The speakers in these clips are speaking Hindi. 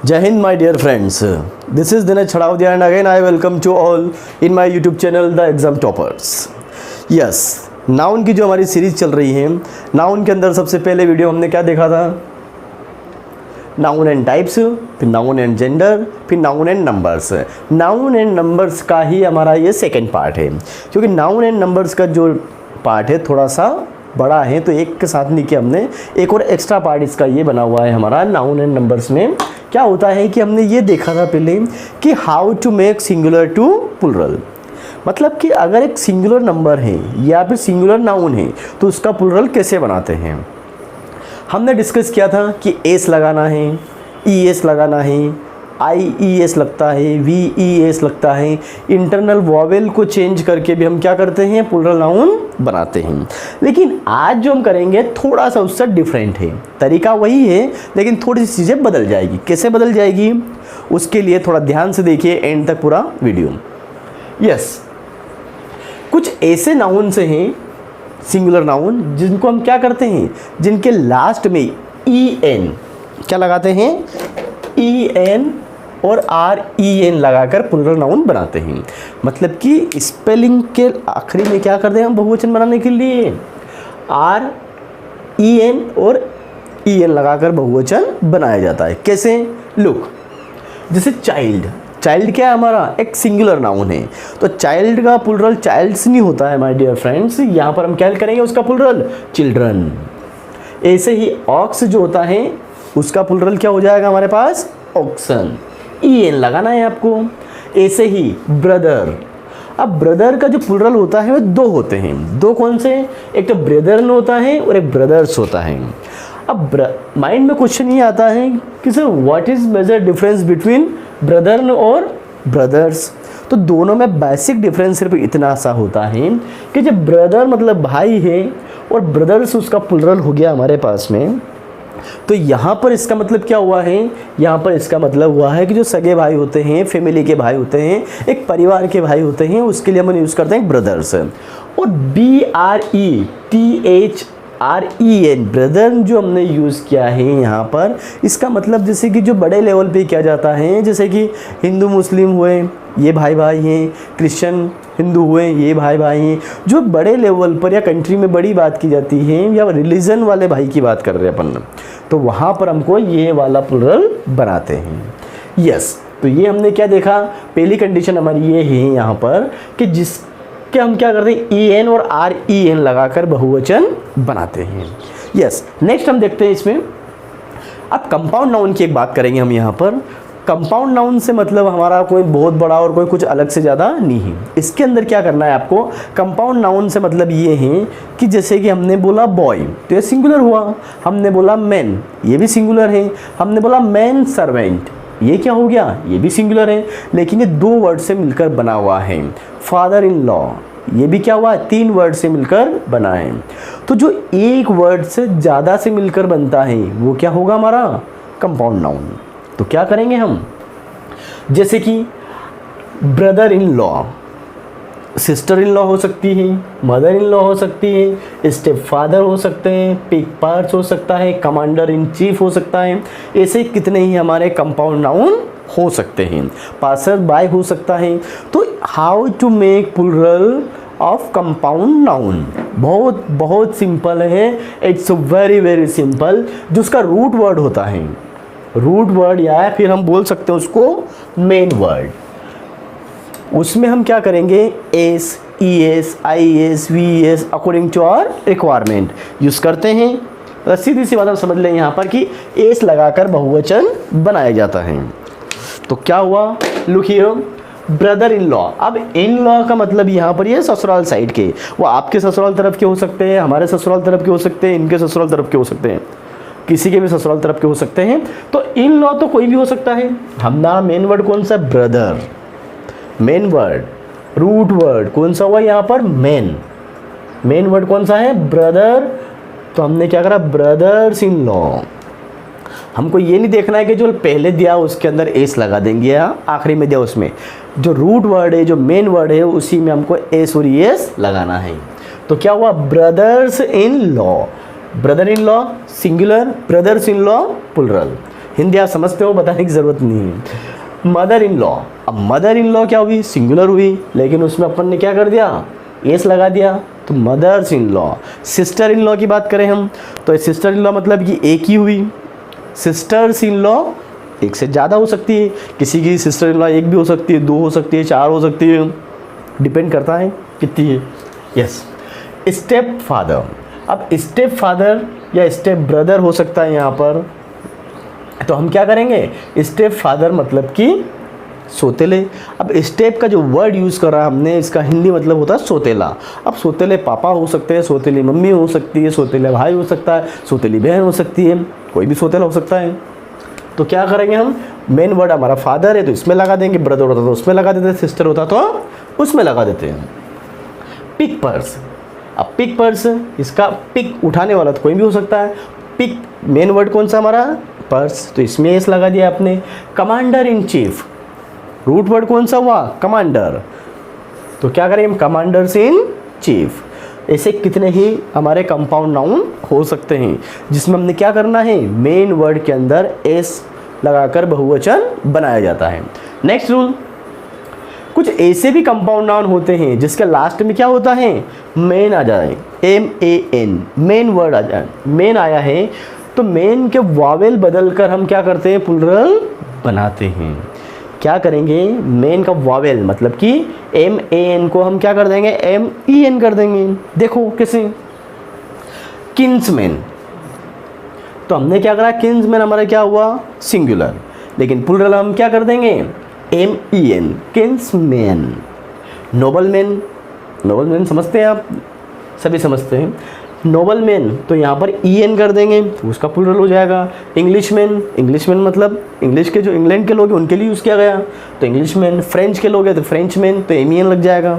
Jai Hind, my dear friends. This is Dinesh Chhadavdia and again I welcome to all in my YouTube channel The Exam Toppers. Yes, noun की जो हमारी सीरीज़ चल रही है, नाउन के अंदर सबसे पहले वीडियो हमने क्या देखा था? नाउन एंड टाइप्स, फिर नाउन एंड जेंडर, फिर noun and numbers. Noun and numbers का ही हमारा ये सेकेंड पार्ट है, क्योंकि नाउन एंड नंबर्स का जो पार्ट है थोड़ा सा बड़ा है, तो एक के साथ नहीं किया हमने, एक और एक्स्ट्रा पार्ट इसका ये बना हुआ है हमारा। नाउन एंड नंबर्स में क्या होता है कि हमने ये देखा था पहले कि how to make singular to plural, मतलब कि अगर एक सिंगुलर नंबर है या फिर सिंगुलर नाउन है तो उसका प्लुरल कैसे बनाते हैं। हमने डिस्कस किया था कि एस लगाना है, ई एस लगाना है, आई ई एस लगता है, वी ई एस लगता है। इंटरनल वॉवेल को चेंज करके भी हम क्या करते हैं, प्लुरल नाउन बनाते हैं। लेकिन आज जो हम करेंगे थोड़ा सा उससे डिफरेंट है, तरीका वही है लेकिन थोड़ी सी चीज़ें बदल जाएगी। कैसे बदल जाएगी उसके लिए थोड़ा ध्यान से देखिए एंड तक पूरा वीडियो। यस, कुछ ऐसे नाउन से हैं सिंगुलर नाउन जिनको हम क्या करते हैं, जिनके लास्ट में ई एन क्या लगाते हैं, ई एन और आर ई एन लगाकर प्लुरल नाउन बनाते हैं। मतलब कि स्पेलिंग के आखिरी में क्या करते हैं हम बहुवचन बनाने के लिए, आर ई एन और ई एन लगाकर बहुवचन बनाया जाता है। कैसे, लुक, जैसे चाइल्ड, चाइल्ड क्या है हमारा, एक सिंगुलर नाउन है, तो चाइल्ड का प्लुरल चाइल्ड्स नहीं होता है माय डियर फ्रेंड्स, यहाँ पर हम क्या करेंगे उसका प्लुरल चिल्ड्रन। ऐसे ही ऑक्स जो होता है उसका प्लुरल क्या हो जाएगा हमारे पास, ऑक्सन, ई एन लगाना है आपको। ऐसे ही ब्रदर, अब ब्रदर का जो प्लुरल होता है वो दो होते हैं, दो कौन से, एक तो ब्रदरन होता है और एक ब्रदर्स होता है। अब माइंड में क्वेश्चन ये आता है कि sir what is major difference between brethren और ब्रदर्स। तो दोनों में बेसिक डिफरेंस सिर्फ इतना सा होता है कि जब ब्रदर मतलब भाई है और ब्रदर्स उसका प्लुरल हो गया हमारे पास में, तो यहाँ पर इसका मतलब क्या हुआ है, यहाँ पर इसका मतलब हुआ है कि जो सगे भाई होते हैं, फैमिली के भाई होते हैं, एक परिवार के भाई होते हैं, उसके लिए हम यूज़ करते हैं ब्रदर्स। और B R E T H R E N brother जो हमने यूज़ किया है यहाँ पर, इसका मतलब जैसे कि जो बड़े लेवल पे किया जाता है, जैसे कि हिंदू मुस्लिम हुए ये भाई भाई हैं, क्रिश्चियन हिंदू हुए ये भाई भाई हैं, जो बड़े लेवल पर या कंट्री में बड़ी बात की जाती है या रिलीजन वाले भाई की बात कर रहे हैं अपन, तो वहाँ पर हमको ये वाला प्लुरल बनाते हैं। यस, तो ये हमने क्या देखा, पहली कंडीशन हमारी ये है यहाँ पर कि जिसके हम क्या करते हैं, ई एन और आर ई एन लगाकर बहुवचन बनाते हैं। यस, नेक्स्ट हम देखते हैं इसमें, अब कंपाउंड नाउन की एक बात करेंगे हम यहाँ पर। कंपाउंड नाउन से मतलब हमारा कोई बहुत बड़ा और कोई कुछ अलग से ज़्यादा नहीं है। इसके अंदर क्या करना है आपको, कंपाउंड नाउन से मतलब ये है कि जैसे कि हमने बोला बॉय तो ये सिंगुलर हुआ, हमने बोला मैन ये भी सिंगुलर है, हमने बोला मैन सर्वेंट ये क्या हो गया, ये भी सिंगुलर है, लेकिन ये दो वर्ड से मिलकर बना हुआ है। फादर इन लॉ ये भी क्या हुआ, तीन वर्ड से मिलकर बना है। तो जो एक वर्ड से ज़्यादा से मिलकर बनता है वो क्या होगा हमारा, कंपाउंड नाउन। तो क्या करेंगे हम, जैसे कि brother in law, sister in law हो सकती है, मदर इन लॉ हो सकती है, स्टेप फादर हो सकते हैं, पिग पार्ट्स हो सकता है, कमांडर इन चीफ हो सकता है। ऐसे कितने ही हमारे कंपाउंड नाउन हो सकते हैं, पासर बाय हो सकता है। तो how to make plural of compound noun बहुत बहुत सिंपल है, इट्स वेरी वेरी सिंपल। जो उसका रूट वर्ड होता है, रूट वर्ड या फिर हम बोल सकते हैं उसको मेन वर्ड, उसमें हम क्या करेंगे, S E S I S V S according to our requirement use करते हैं। सीधी सी बात हम समझ लें यहाँ पर कि एस लगाकर बहुवचन बनाया जाता है। तो क्या हुआ, look here, brother in law. अब इन लॉ का मतलब यहाँ पर ये ससुराल साइड के, वो आपके ससुराल तरफ के हो सकते हैं, हमारे ससुराल तरफ के हो सकते हैं, इनके ससुराल तरफ के हो सकते हैं, किसी के भी ससुराल तरफ के हो सकते हैं। तो इन लॉ तो कोई भी हो सकता है। हमारा मेन वर्ड कौन सा, brother, main word. Root word कौन सा हुआ यहाँ पर, मेन, मेन वर्ड कौन सा है, ब्रदर। तो हमने क्या करा, ब्रदर्स इन लॉ। हमको ये नहीं देखना है कि जो पहले दिया उसके अंदर एस लगा देंगे या आखिरी में दिया उसमें, जो रूट वर्ड है, जो मेन वर्ड है, उसी में हमको एस और एस लगाना है। तो क्या हुआ, brothers in law, brother in law singular, brothers in law plural. Hindi आप समझते हो, बताने की ज़रूरत नहीं है। मदर इन लॉ, अब मदर इन लॉ क्या हुई, सिंगुलर हुई, लेकिन उसमें अपन ने क्या कर दिया, एस लगा दिया, तो mother's in law. Sister in law की बात करें हम, तो सिस्टर इन लॉ मतलब कि एक ही हुई। सिस्टर्स इन लॉ एक से ज़्यादा हो सकती है, किसी की सिस्टर इन लॉ एक भी हो सकती है, 2 हो सकती है, 4 हो सकती है, डिपेंड करता है कितनी है। यस। स्टेप फादर, अब स्टेप फादर या स्टेप ब्रदर हो सकता है यहाँ पर, तो हम क्या करेंगे, स्टेप फादर मतलब कि सोतेले। अब स्टेप का जो वर्ड यूज़ करा हमने, इसका हिंदी मतलब होता है सोतेला। अब सोतेले पापा हो सकते हैं, सोतेली मम्मी हो सकती है, सोतेला भाई हो सकता है, सोतेली बहन हो सकती है, कोई भी सोतेला हो सकता है। तो क्या करेंगे हम, मेन वर्ड हमारा फादर है तो इसमें लगा देंगे, ब्रदर होता तो उसमें लगा देते, सिस्टर होता तो उसमें लगा देते हैं। पिक पर्स, अब पिक पर्स, इसका पिक उठाने वाला तो कोई भी हो सकता है। पिक मेन वर्ड कौन सा हमारा, पर्स, तो इसमें एस लगा दिया आपने। Commander in chief, root word कौन सा हुआ, कमांडर, तो क्या करें हम, कमांडर्स इन चीफ। ऐसे कितने ही हमारे कंपाउंड नाउन हो सकते हैं जिसमें हमने क्या करना है, मेन वर्ड के अंदर एस लगाकर बहुवचन बनाया जाता है। नेक्स्ट रूल, कुछ ऐसे भी कंपाउंड नाउन होते हैं जिसके लास्ट में क्या होता है, मेन आ जाए, MAN, मेन वर्ड आ जाए, मेन आया है तो मेन के वावेल बदल कर हम क्या करते हैं, प्लुरल बनाते हैं। क्या करेंगे, मेन का वावेल मतलब कि MAN को हम क्या कर देंगे, MEN कर देंगे। देखो कैसे, किन्समैन, तो हमने क्या करा, किन्समैन हमारा क्या हुआ, सिंगुलर, लेकिन प्लुरल हम क्या कर देंगे, MEN, किन्समैन। नोबलमैन, नोबलमैन समझते हैं आप, सभी समझते हैं। नोबलमैन तो यहाँ पर EN कर देंगे, उसका प्लुरल हो जाएगा। इंग्लिशमैन, इंग्लिशमैन मतलब इंग्लिश के जो इंग्लैंड के लोग हैं उनके लिए यूज़ किया गया, तो इंग्लिशमैन। फ्रेंच के लोग हैं तो फ्रेंचमैन, तो MEN लग जाएगा।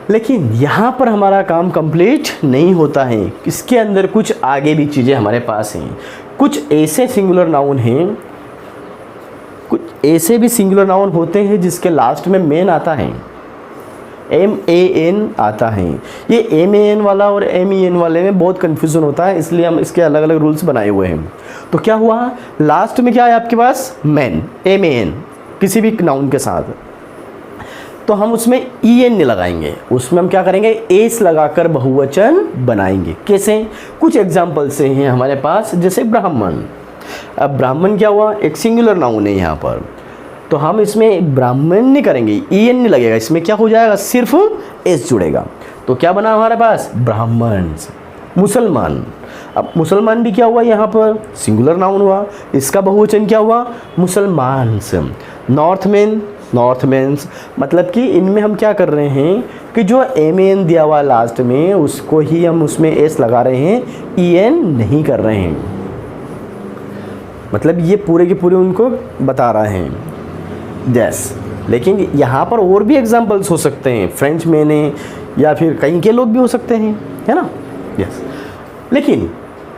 लेकिन यहाँ पर हमारा काम कंप्लीट नहीं होता है, इसके अंदर कुछ आगे भी चीज़ें हमारे पास हैं। कुछ ऐसे सिंगुलर नाउन हैं, कुछ ऐसे भी सिंगुलर नाउन होते हैं जिसके लास्ट में मेन आता है, MAN आता है। ये MAN वाला और MEN वाले में बहुत कन्फ्यूज़न होता है, इसलिए हम इसके अलग अलग रूल्स बनाए हुए हैं। तो क्या हुआ, लास्ट में क्या है आपके पास, मैन, MAN किसी भी नाउन के साथ, तो हम उसमें EN नहीं लगाएंगे, उसमें हम क्या करेंगे, एस लगाकर बहुवचन बनाएंगे। कैसे, कुछ एग्जाम्पल से हैं हमारे पास, जैसे ब्राह्मण। अब ब्राह्मण क्या हुआ, एक सिंगुलर नाउन है यहाँ पर, तो हम इसमें ब्राह्मण नहीं करेंगे, EN नहीं लगेगा, इसमें क्या हो जाएगा, सिर्फ एस जुड़ेगा। तो क्या बना हमारे पास, ब्राह्मण। मुसलमान, अब मुसलमान भी क्या हुआ, यहाँ पर सिंगुलर नाउन हुआ, इसका बहुवचन क्या हुआ, मुसलमान्स। नॉर्थमैन, नॉर्थमैन्स, मतलब कि इनमें हम क्या कर रहे हैं कि जो MAN दिया हुआ लास्ट में उसको ही हम उसमें एस लगा रहे हैं, EN नहीं कर रहे हैं, मतलब ये पूरे के पूरे उनको बता रहे हैं। यस, लेकिन यहाँ पर और भी एग्जाम्पल्स हो सकते हैं, फ्रेंच मैन है या फिर कहीं के लोग भी हो सकते हैं, है ना। यस, लेकिन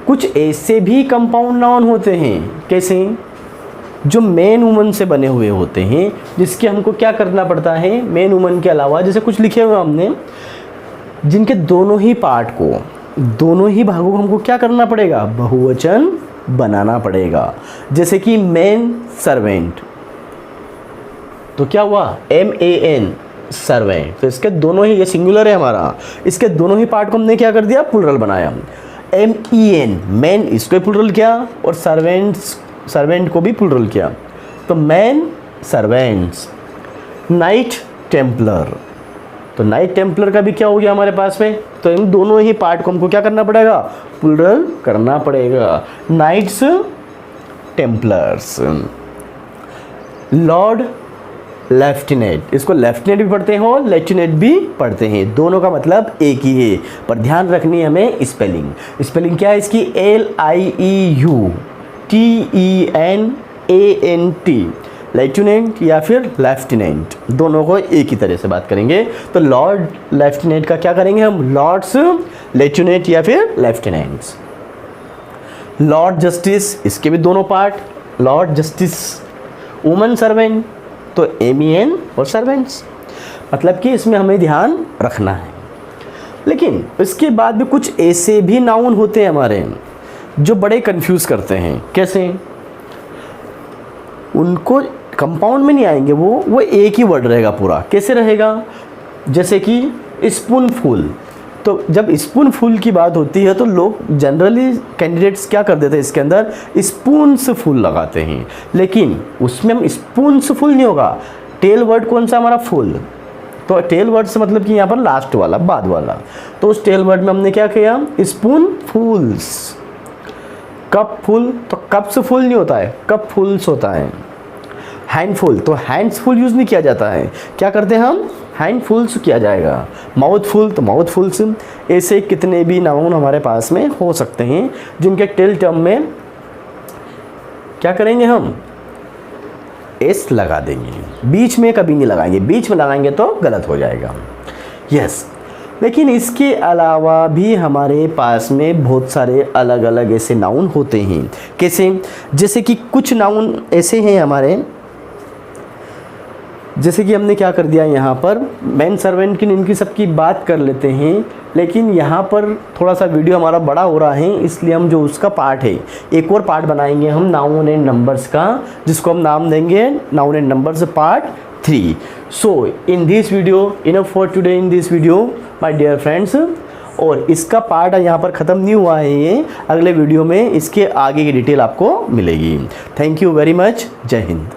कुछ ऐसे भी कंपाउंड नाउन होते हैं, कैसे, जो मेन वुमन से बने हुए होते हैं, जिसके हमको क्या करना पड़ता है, मेन वुमन के अलावा जैसे कुछ लिखे हुए हमने, जिनके दोनों ही पार्ट को, दोनों ही भागों को हमको क्या करना पड़ेगा, बहुवचन बनाना पड़ेगा। जैसे कि मेन सर्वेंट, तो क्या हुआ, MAN सर्वेंट, तो इसके दोनों ही, ये सिंगुलर है हमारा, इसके दोनों ही पार्ट को हमने क्या कर दिया, प्लुरल बनाया। MEN, मैन, इसको प्लुरल किया, और सर्वेंट को भी प्लुरल किया, तो मैन सर्वेंट्स। नाइट टेम्पलर, तो नाइट टेम्पलर का भी क्या हो गया हमारे पास में, तो इन दोनों ही पार्ट को हमको क्या करना पड़ेगा, प्लुरल करना पड़ेगा, नाइट्स टेम्पलर्स। लॉर्ड लेफ्टिनेंट, इसको लेफ्टिनेंट भी पढ़ते हैं और लेफ्टिनेंट भी पढ़ते हैं, दोनों का मतलब एक ही है, पर ध्यान रखनी है हमें स्पेलिंग। स्पेलिंग क्या है इसकी, LIEUTENANT, लेफ्टिनेंट या फिर लेफ्टिनेंट, दोनों को एक ही तरह से बात करेंगे। तो लॉर्ड लेफ्टिनेंट का क्या करेंगे हम, लॉर्ड्स लेफ्टिनेंट या फिर लेफ्टिनेंट्स। लॉर्ड जस्टिस, इसके भी दोनों part, Lord justice. Woman servant, तो MEN और सर्वेंट्स, मतलब कि इसमें हमें ध्यान रखना है। लेकिन इसके बाद भी कुछ ऐसे भी नाउन होते हैं हमारे जो बड़े कंफ्यूज करते हैं। कैसे? उनको कंपाउंड में नहीं आएंगे, वो एक ही वर्ड रहेगा पूरा। कैसे रहेगा? जैसे कि स्पूनफुल। तो जब स्पूनफुल की बात होती है तो लोग जनरली कैंडिडेट्स क्या कर देते हैं, इसके अंदर स्पून्स फुल लगाते हैं, लेकिन उसमें हम स्पून्स फुल नहीं होगा। टेल वर्ड कौन सा हमारा? फुल। तो टेल वर्ड से मतलब कि यहाँ पर लास्ट वाला, बाद वाला। तो उस टेल वर्ड में हमने क्या किया? स्पून फुल्स। कप फुल, तो कप्स फुल नहीं होता है, कप फुल्स होता है। हैंडफुल, तो हैंड्स फुल यूज़ नहीं किया जाता है। क्या करते हैं हम? हैंडफुल्स किया जाएगा। माउथफुल, तो माउथफुल्स। ऐसे कितने भी नाउन हमारे पास में हो सकते हैं जिनके टेल टर्म में क्या करेंगे हम? एस लगा देंगे। बीच में कभी नहीं लगाएंगे, बीच में लगाएंगे तो गलत हो जाएगा। यस, लेकिन इसके अलावा भी हमारे पास में बहुत सारे अलग अलग ऐसे नाउन होते हैं। कैसे? जैसे कि कुछ नाउन ऐसे हैं हमारे, जैसे कि हमने क्या कर दिया यहाँ पर, मैन सर्वेंट की इनकी सबकी बात कर लेते हैं, लेकिन यहाँ पर थोड़ा सा वीडियो हमारा बड़ा हो रहा है, इसलिए हम जो उसका पार्ट है, एक और पार्ट बनाएंगे हम नाउन एंड नंबर्स का, जिसको हम नाम देंगे noun and numbers part 3। So in this video, enough for today in this video my dear friends. और इसका पार्ट यहाँ पर ख़त्म नहीं हुआ है, ये अगले वीडियो में इसके आगे की डिटेल आपको मिलेगी। Thank you very much. जय हिंद।